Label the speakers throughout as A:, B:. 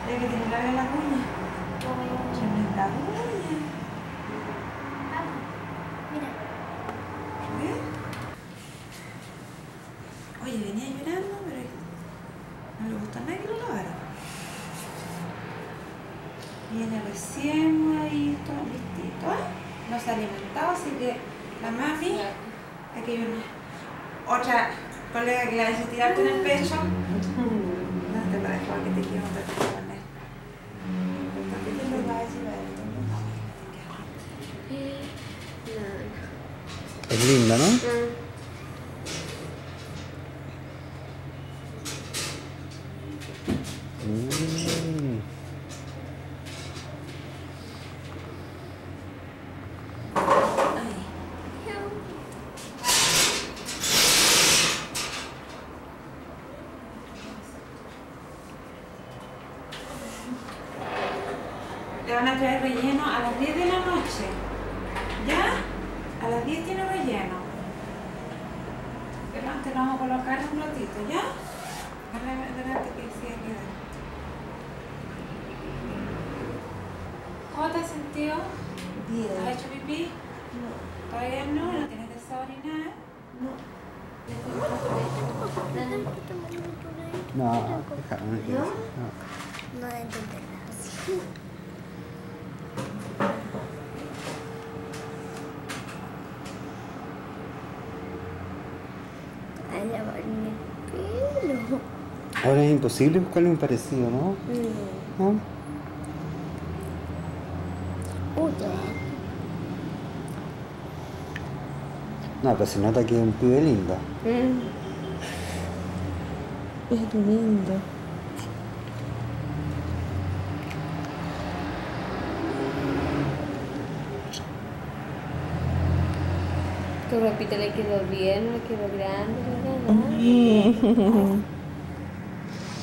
A: Ya que tiene la de las uñas. Tremenda uña.
B: Mira.
A: ¿Ves? Oye, venía llorando, pero no le gustó nada que lo lavara. Viene recién ahí, todo listito, ¿eh? No se ha alimentado, así que la mami, aquí hay una otra colega que la deje tirarte en el pecho. No te lo dejo, que te quiero poner. Importante que lo vayas a llevar.
C: Es linda, ¿no?
A: Le van a traer relleno a las 10 de la noche. ¿Ya? A las 10 tiene relleno. Delante lo vamos a colocar en un platito, ¿ya? Adelante que sí, aquí. ¿Cómo te has sentido?
B: Bien.
A: ¿Has hecho pipí?
B: No.
A: ¿Todavía no? ¿No tienes deseo de orinar?
B: No.
C: No, déjalo, no quiero decir, no.
B: No de entenderla. A lavarme el pelo.
C: Ahora es imposible buscarle un parecido, ¿no? ¿No? No, pero se nota que es un pibe lindo.
B: Es lindo.
D: Tu ropita le quedó bien, le quedó grande, ¿verdad?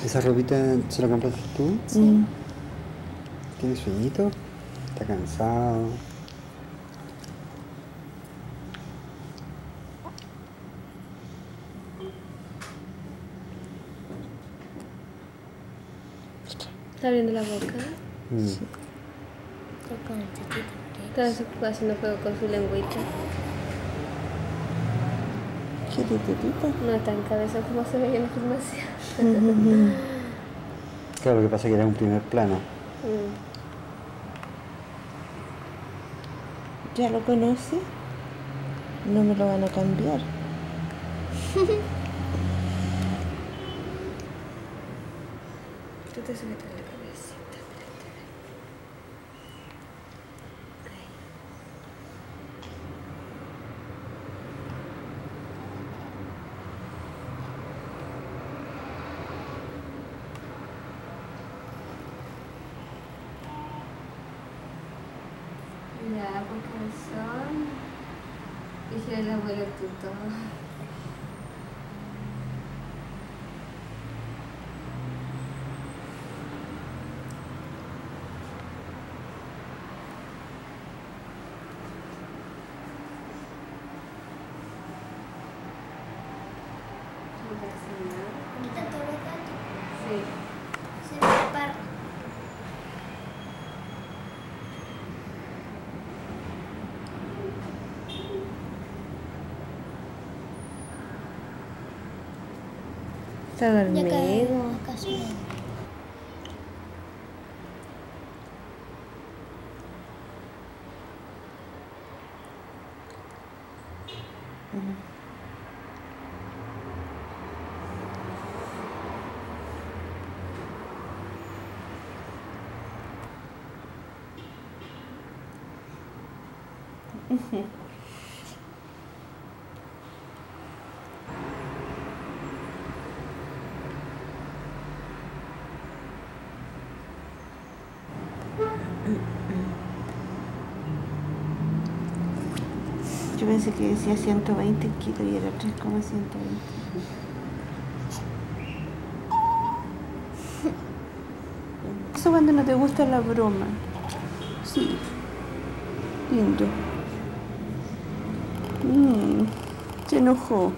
C: ¿Esa ropita se la compraste tú?
B: Sí.
C: ¿Tienes sueñito? ¿Está cansado?
D: ¿Está abriendo la boca?
C: Sí.
D: Está haciendo juego con su lengüita.
B: ¿Quieres tetita?
D: No está en cabeza como se ve en la farmacia.
C: Claro, lo que pasa es que era un primer plano.
B: ¿Ya lo conoce? No me lo van a cambiar.
D: Tú te sujetas la cabecita, espérate. Ya, por corazón. Dije el abuelo tutor. Sí.
B: Se me para.
D: Está dormido.
B: Yo pensé que decía 120 kilos y era 3,120. Eso cuando no te gusta la broma. Sí. Lindo. Se enojó.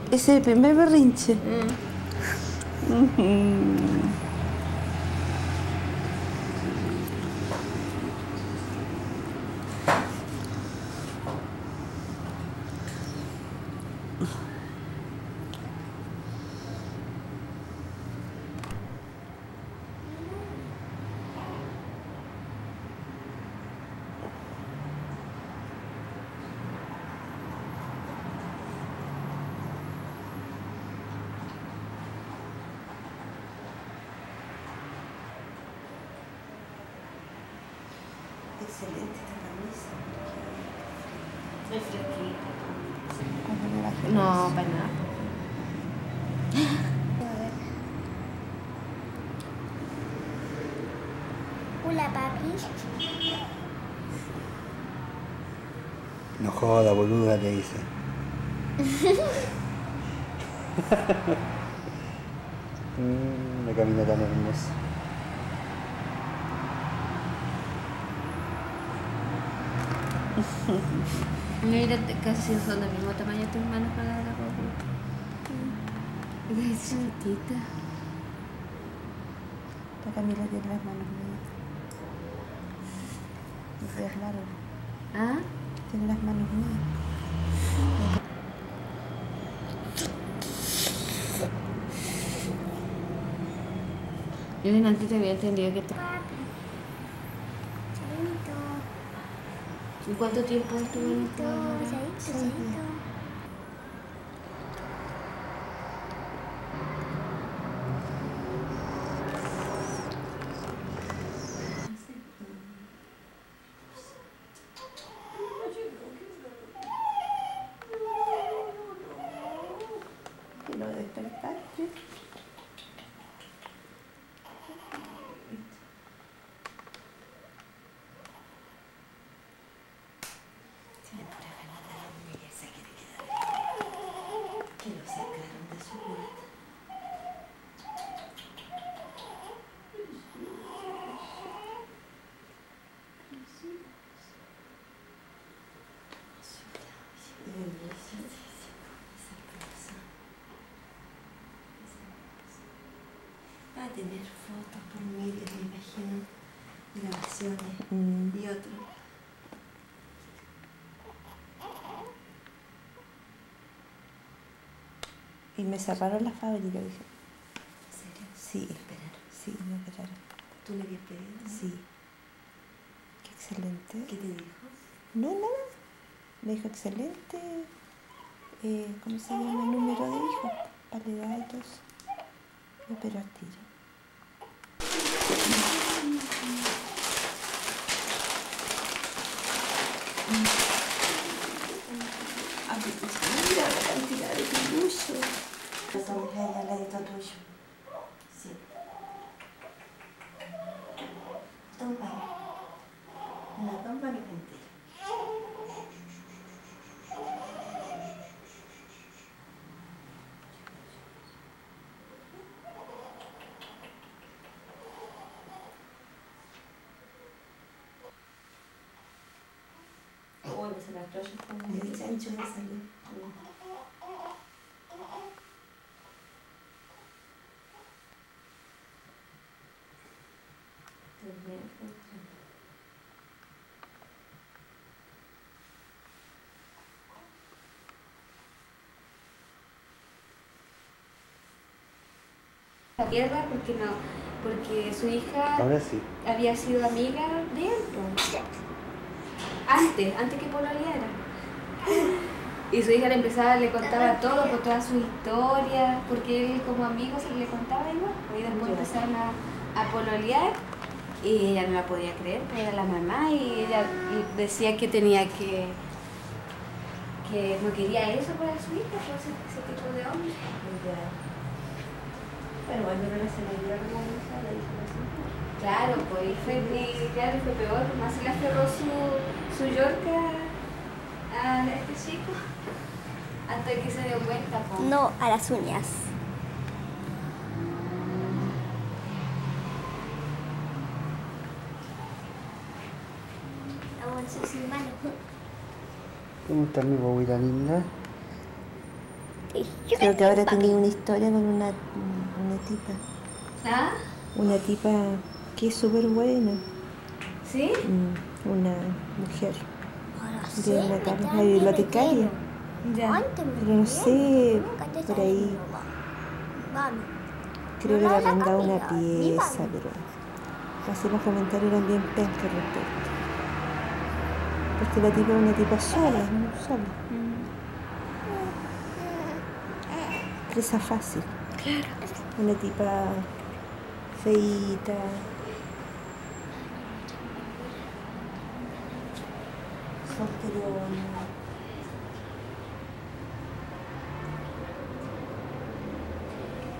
B: Ese es el primer berrinche.
A: excelente esta camisa.
D: Es fresquita.
B: Cuando le baje
D: No,
B: los-
D: para nada.
E: Hola, papi.
C: No joda, boluda, le dice. La camina tan hermosa.
D: Mira, casi son del mismo tamaño tus manos para la ropa. Es chiquitita.
B: La Camila tiene las manos medias. Los dedos largos.
D: ¿Ah?
B: Tiene las manos medias.
D: Yo antes te había entendido que...
E: Papi. Chaito.
D: ¿Y cuánto tiempo estuvo en el
E: Chaito, chaito, chaito.
B: Y lo despertaste.
A: Tiene pura ganas de dormir y se quiere quedar ahí. Que lo sacaron de su cuarto. Va a tener fotos por miles, me imagino, grabaciones y otro.
B: Y me cerraron la fábrica, dije.
A: ¿En serio?
B: Sí,
A: Esperaron.
B: sí, me operaron.
A: ¿Tú le habías pedido?
B: Sí. Qué excelente.
A: ¿Qué te dijo?
B: No, nada. Me dijo excelente. ¿Cómo se llama? El número de hijos. Para la edad y todo eso. Me operó al tiro. Mira la cantidad de pilucho.
A: Esa mujer al ladito tuyo. Sí. Toma. No, toma mi mentira.
D: Bueno, se las toallas como...
A: El chancho me salió.
D: La tierra porque no, porque su hija
C: Ahora sí.
D: había sido amiga de él, pues. Antes que pololeara. Y su hija le contaba todo, por toda su historia, porque él como amigo se le contaba igual. Y después empezaron a pololear y ella no la podía creer, porque era la mamá y ella decía que tenía que no quería eso para su hija, pues, ese tipo de hombre.
A: Pero bueno, no se le dio vergüenza, le dijo así.
D: Claro, pues fue peor, más se le aferró su Yorka a este chico hasta que se dio cuenta. Po.
E: No, a las uñas. Ahora soy sin mano.
C: ¿Cómo está mi bobita linda?
B: Creo que ahora tenía una historia con una tipa.
D: ¿Ah?
B: Una tipa que es súper buena.
D: ¿Sí?
B: Una mujer
E: Ahora
B: de
E: sí,
B: una
E: me
B: cara,
E: trae
B: una
E: mi
B: bibliotecaria.
E: relleno.
D: Ya.
E: Antes me
B: Pero no
E: traía,
B: sé,
E: nunca te
B: por
E: traía
B: ahí.
E: mi mamá. Mami.
B: Creo que
E: No,
B: le
E: la
B: mandaba una
E: Camila, mi
B: pieza,
E: mami.
B: pero casi los comentarios eran bien pencas al respecto. Porque la tipa es una tipa sola, ¿no? Sola. Presa fácil. Una tipa feíta. solterona.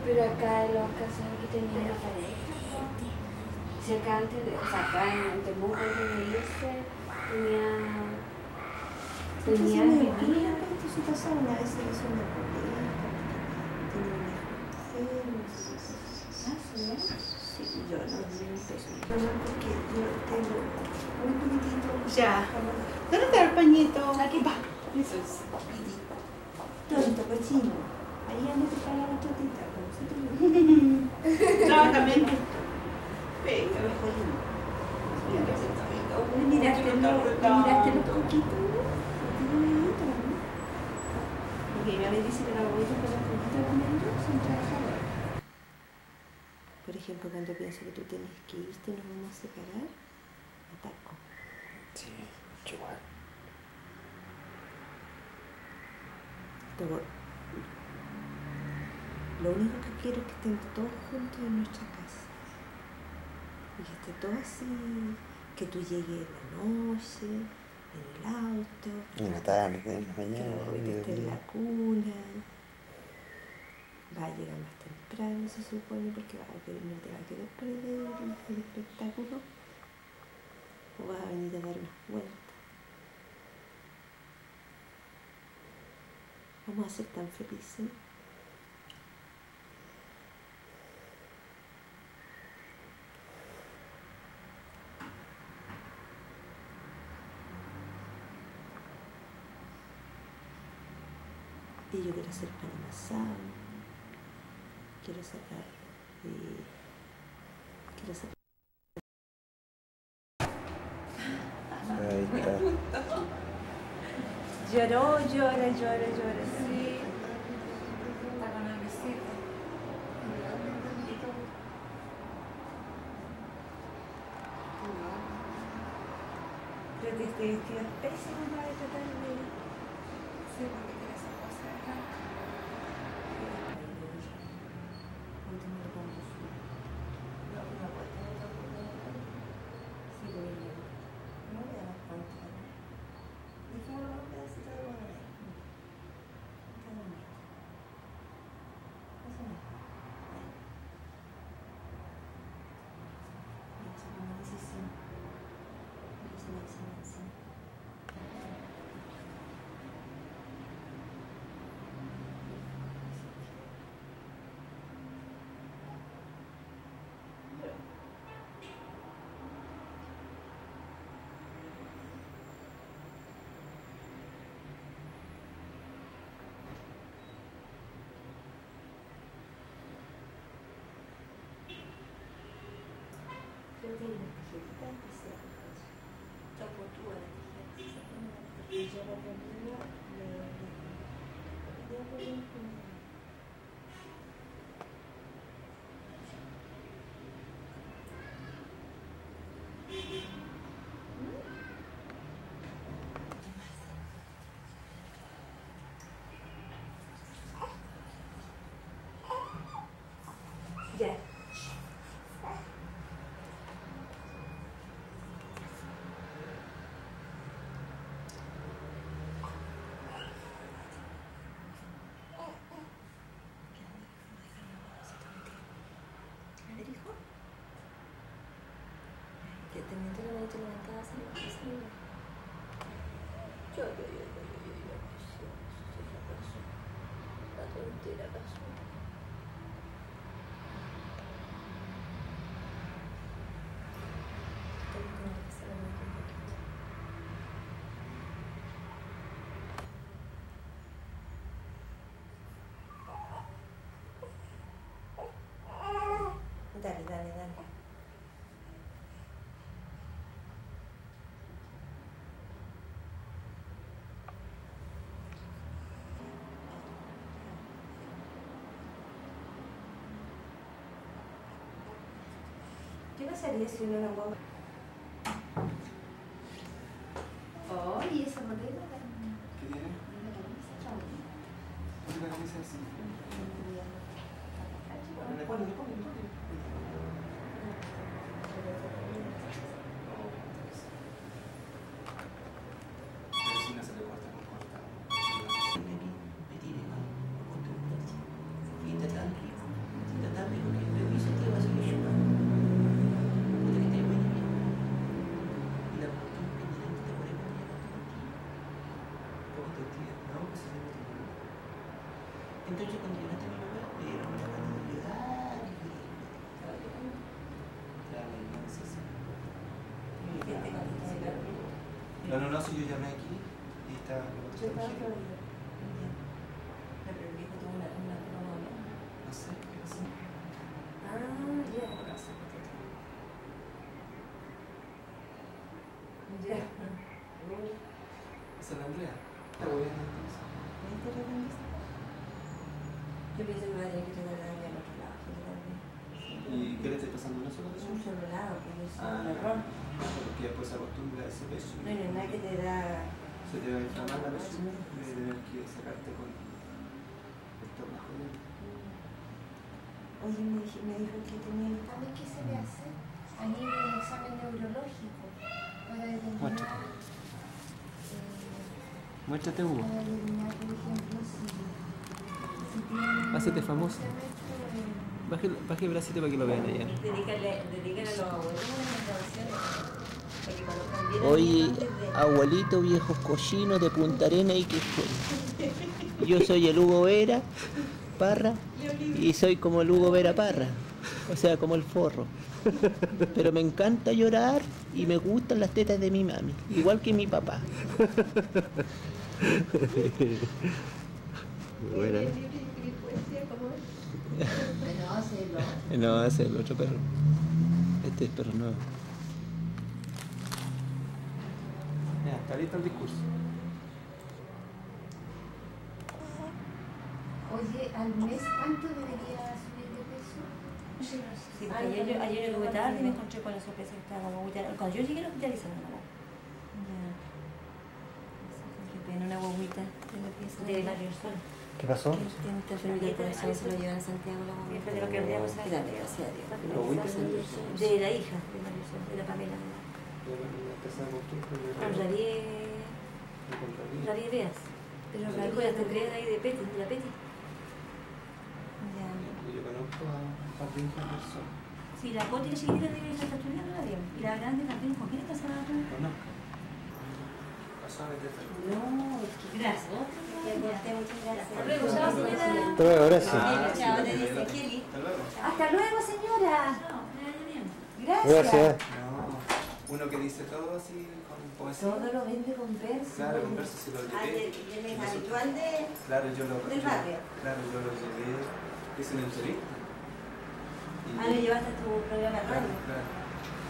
D: Pero acá en los casos que tenía la pareja, si acá antes, o sea, acá en Temuco antes de irse, tenía vivía.
B: Su casa una vez se hizo una pareja, tiene un hijo enfermo.
D: Ah, ¿sí?
B: Sí, yo no porque yo tengo un poquitito.
A: Ya. ¿Dónde está el pañito?
D: Aquí va.
A: Eso es.
B: Tonto, cochino. Ahí ando que para la totita.
A: Exactamente.
B: Venga,
A: Mira,
B: miraste los coquitos, ¿no? Porque mi mamá dice que la abuelita con los coquitos comiendo son trabajadores. Por ejemplo, cuando pienso que tú tienes que irte y nos vamos a separar, ataco.
C: Sí, igual.
B: Lo único que quiero es que estén todos juntos en nuestra casa. Y que esté todo así, que tú llegues en la noche, en el auto,
C: En la tarde, en la
B: que
C: mañana,
B: la abuelita esté en la cuna. Va a llegar más temprano, se supone, porque no te va a querer perder el espectáculo. O vas a venir a dar unas vueltas. Vamos a ser tan felices. Y yo quiero hacer pan amasado, quiero sacar,
C: Ahí está.
B: Lloró, llora, sí.
A: Está con la visita.
B: Creo que este vestido es pésimo para tratar de...
A: Sí, porque tiene esa cosa acá.
B: Creo que hay una tijerita especial. Toco tú a la tijera. Y yo la ponía, le ponía como... Ya. Que también te lo meto en la casa y la cocina. Yo, la tontera pasó. Dale. ¿Qué pasaría si uno no guagua? Oh, y esa modelo.
C: ¿Qué tiene? ¿Por qué la camisa así? No, si yo llamé aquí y está...
B: Yo estaba todavía. Pero el viejo tuvo una novia.
C: No sé, ¿qué pasó?
B: Ah, ya. Ya.
C: ¿Esa es la Andrea? La voy a entonces.
B: Yo pienso que voy a tener que tratar de darle al otro lado.
C: ¿Y qué le está pasando una sola
B: Es
C: vez?
B: un solo lado, porque es un error.
C: Porque después se acostumbra a ese peso.
B: No hay nada que te da.
C: Se te va a inflamar la presión y vas a tener que sacarte con el tornajo.
B: Oye, me dijo que tenía.
D: A ver qué se le hace. Allí un examen neurológico para determinar,
C: Muéstrate, Hugo.
D: para determinar, por ejemplo, si tiene...
C: Hácete famoso. Baje el bracito para que lo vean allá.
B: Dedícale a los abuelos unas grabaciones. Para que cuando cambien
F: Oye,
B: antes de.
F: abuelito, viejos cochinos de Punta Arenas y que fue. Yo soy el Hugo Vera Parra y soy como el Hugo Vera Parra, o sea, como el forro. Pero me encanta llorar y me gustan las tetas de mi mami, igual que mi papá. Buena. No, ese es el otro perro. Este es perro nuevo.
C: Ya, está listo el discurso.
D: Oye, al mes, ¿cuánto debería subir de peso?
B: Sí, porque ayer yo tuve tarde y me encontré con la sorpresa que estaba como guagüita. Cuando yo llegué lo hospitalizaron una guagua. Qué pena, una guaguita de Barrio Sol.
C: ¿Qué pasó?
B: Que tiene esta enfermedad de corazón, se lo llevan a Santiago la guagua. Fue de lo que hablamos antes. Gracias a Dios. De la hija de Barrio Sol, de la Pamela. Con Rarie Veas. Pero la hija de Andrea ahí de Peti, de la Peti. Ya.
C: Yo conozco a Jardín Henderson.
B: Sí, la Coti, la chiquitita de ella está estudiando la bien. Y la grande también, ¿con quién está casada?
C: Conozco. Pasó a meter.
B: No, es que gracias. Muchas gracias.
D: Hasta luego, chao, señora.
C: Pero ahora sí.
B: Chao, te dice Kelly.
C: Hasta luego.
B: Hasta luego, señora. Gracias.
C: Gracias. No, uno que dice todo así con poesía.
B: Todo lo vende con verso.
C: Claro, con versos se lo llevé.
B: Del habitual de.
C: Claro, yo lo
B: del barrio.
C: Claro, yo lo llevé. Hice una entrevista. Y-
B: Lo llevaste a tu programa de
C: Claro,
B: radio.
C: claro.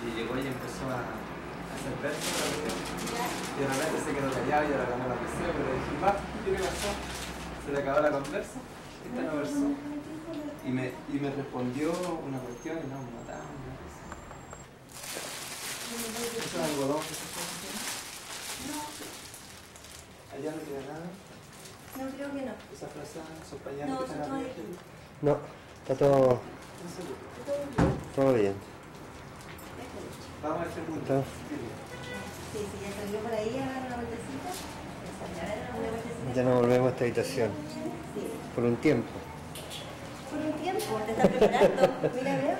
C: Y llegó y empezó a hacer versos. Y de repente se quedó callado y ahora ganó la presión. Pero le dije, ¿qué le pasó? Se le acabó la conversa. Esta no versó. Y me respondió una cuestión y no, me mataron. ¿Eso es algodón que se puede hacer?
B: No,
C: Allá no queda nada.
B: no creo que no.
C: Esas frazas, esos pañales
B: No,
C: que están
B: son todas
C: arriba.
B: de aquí.
C: No, está todo, todo bien. Vamos a hacer punto.
B: Sí, sí, ya salió por ahí a dar una vueltecita. Una vueltecita.
C: Ya no volvemos a esta habitación.
B: Sí.
C: Por un tiempo.
B: Por un tiempo, te está preparando. Mira, veo.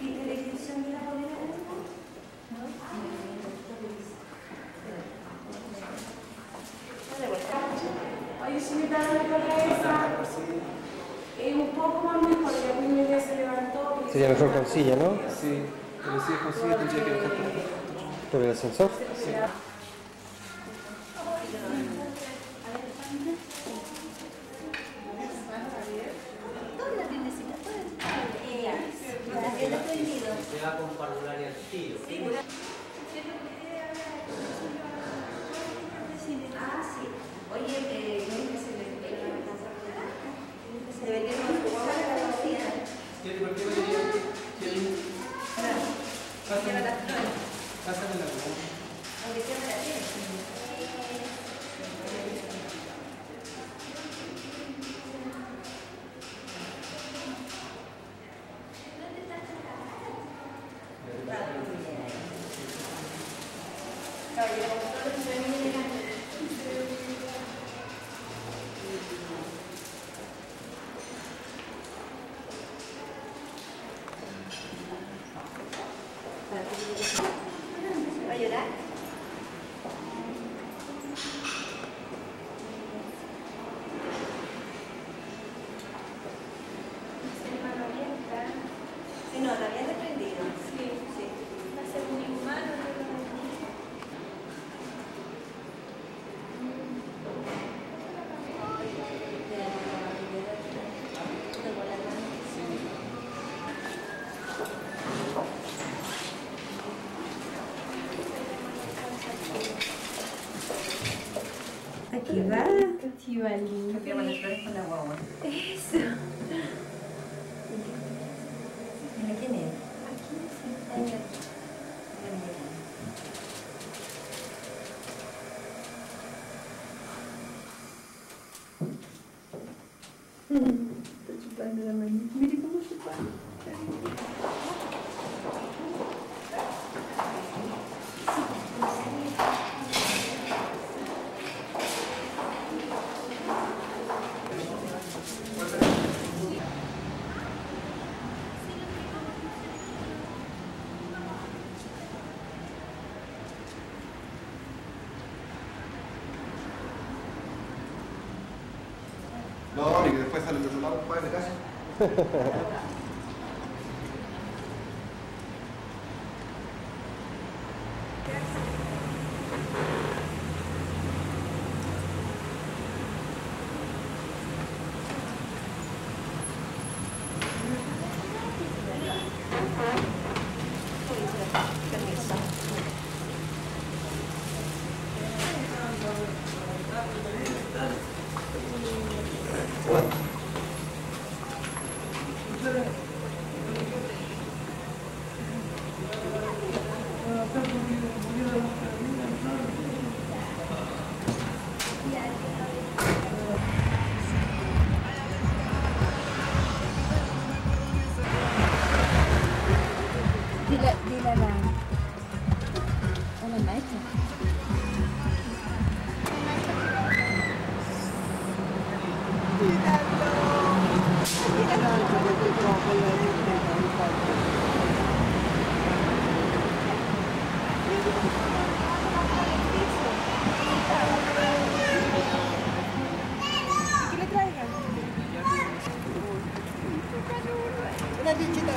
B: ¿Viste la inscripción de la bolera? ¿No? Dale vuelta.
G: Oye, si me da la cabeza, es un poco más mejor, ya mi bebé se levantó.
C: Sería mejor con silla, ¿no? Sí, pero si es con silla tendría que dejar por el ascensor. Sí.
B: ¿Dónde la tiendecita? ¿Dónde está prohibido?
F: Se va con parvularia al tiro.
B: Ah, sí. Oye, no se le debería jugar a la cocina.
C: ¿Por qué me diría que pásame la
B: Aunque sea de la tienda. ¿Va a llorar? Sí, no, también he aprendido. Sí, sí. va, Chivalín.
A: Cambiamos las flores con la guagua.
B: Eso.
A: ¿Mira quién es?
B: Está chupando la manita. Mire cómo chupa.
C: No, y que después sale el otro lado un par de casa.
D: Dile a la maestra.
F: Una bichita.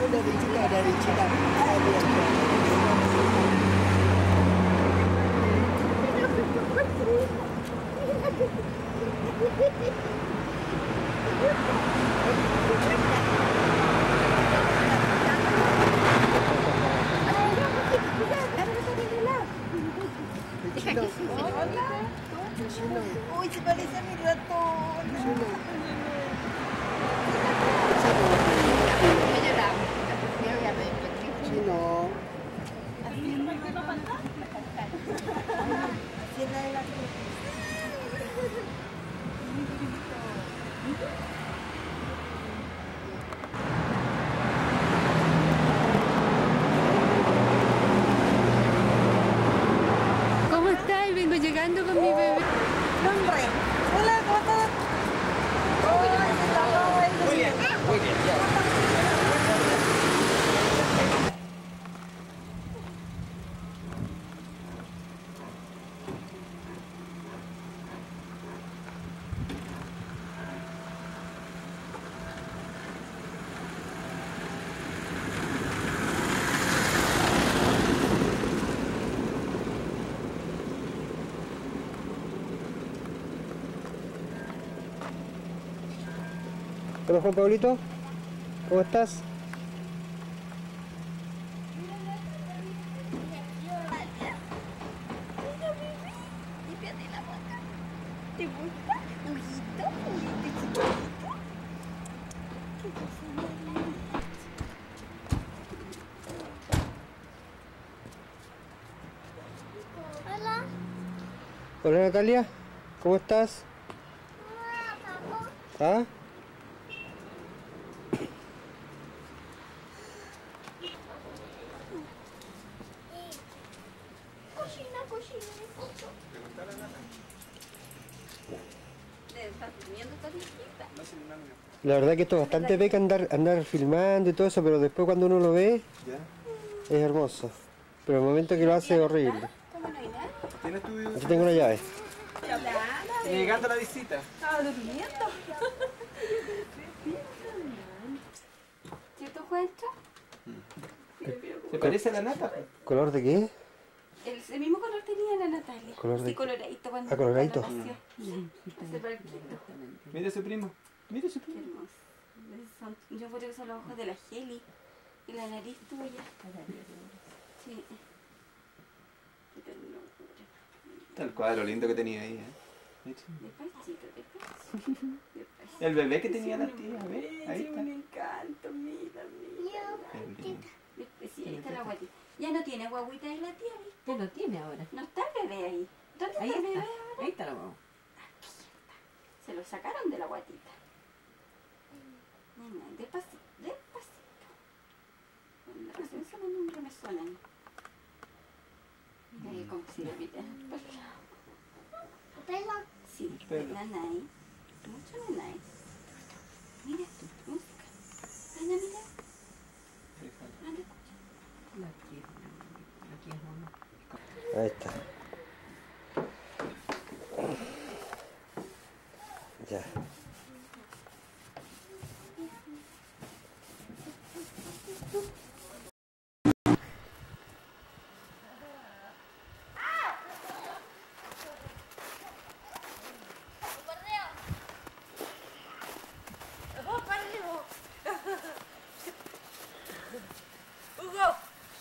E: Uy, se parece a mi ratón.
F: Chino.
D: ¿Cómo estás? Vengo llegando con mi bebé.
E: Hombre. Hola, ¿cómo estás?
F: Muy bien, ya. Hola Juan Pablito, ¿cómo estás?
E: Límpiate la boca. ¿Te gusta? Ojito, chiquitito. Qué cosa más linda. Hola.
F: Hola Natalia, ¿cómo estás? ¿Ah?
E: Cocina,
D: ¿Estás durmiendo esta viejita?
F: La verdad que esto es bastante beca andar filmando y todo eso, pero después cuando uno lo ve,
C: ¿Ya?
F: es hermoso. Pero el momento que lo hace es horrible.
D: ¿Cómo no hay nada?
C: ¿Tienes tu...?
F: Aquí tengo una llave.
C: Llegando a la visita.
A: Estaba durmiendo.
D: ¿Cierto, Juancho?
C: ¿Te parece a la nata?
F: ¿Color de qué?
D: El mismo color tenía la Natalia.
F: ¿Color de-
D: Sí, coloradito cuando
F: coloradito?
D: cuando nació. Ese barquito.
C: Mire su primo. Mire su
D: Qué
C: primo.
D: hermoso. Yo creo que son los ojos de la Geli y la nariz tuya. Sí. Qué ternura.
C: Está el cuadro lindo que tenía ahí, ¿eh?
E: Despacito, despacito.
C: El bebé que tenía la tía, ¿ves? Ahí
E: Sí,
C: está.
E: un encanto, mira, mira. Sí, ahí está la guatita. Ya no tiene guaguita ahí la tía, ¿viste?
B: Ya lo tiene ahora.
E: No está el bebé ahí. ¿Dónde
B: Ahí
E: está el bebé
B: está.
E: ahora?
B: Ahí está la guagua.
E: Se lo sacaron de la guatita. Nena, despacito, despacito. Con razón esos nombres me suenan. Mira que como si le piten. Sí,
C: Pelo.
E: nanay. Mucho nanay. Mira, música. Anda, mira. Anda, escucha.
B: Aquí es mamá.
C: Ahí está. Ya.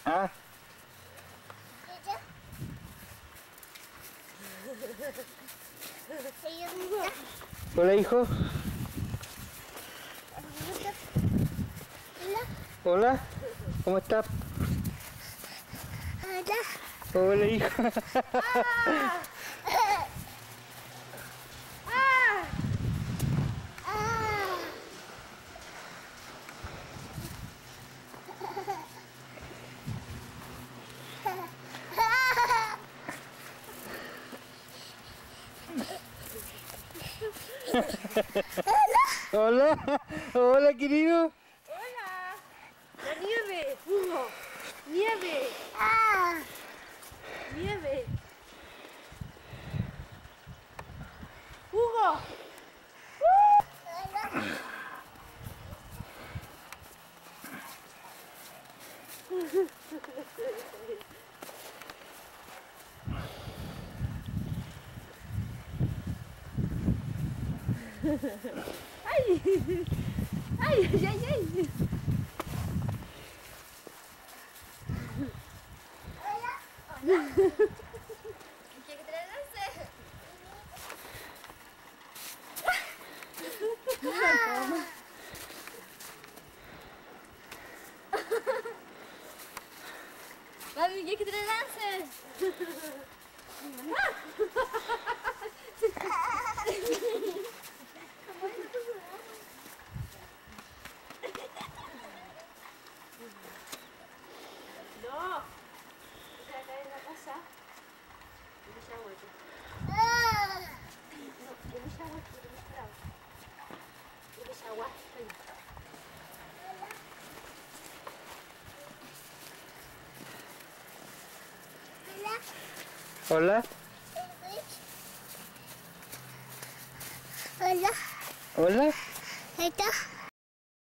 C: Ah. Hola, hijo. Hola. ¿Cómo estás? Hola, hijo. Hola. Hola, querido.
G: ¡La nieve! ¡Hugo! ¡Nieve! ¡Nieve! ¡Hugo! ¡Ay! ¡Ay, ay, ay! ay.
D: Mami, ¿quieres que te lance?
G: No. O sea, acá en la casa. ¿Quieres agua? No, ¿quieres agua? ¿Quieres agua?
C: Hola.
E: Hola,
C: Hola.
E: ¿está?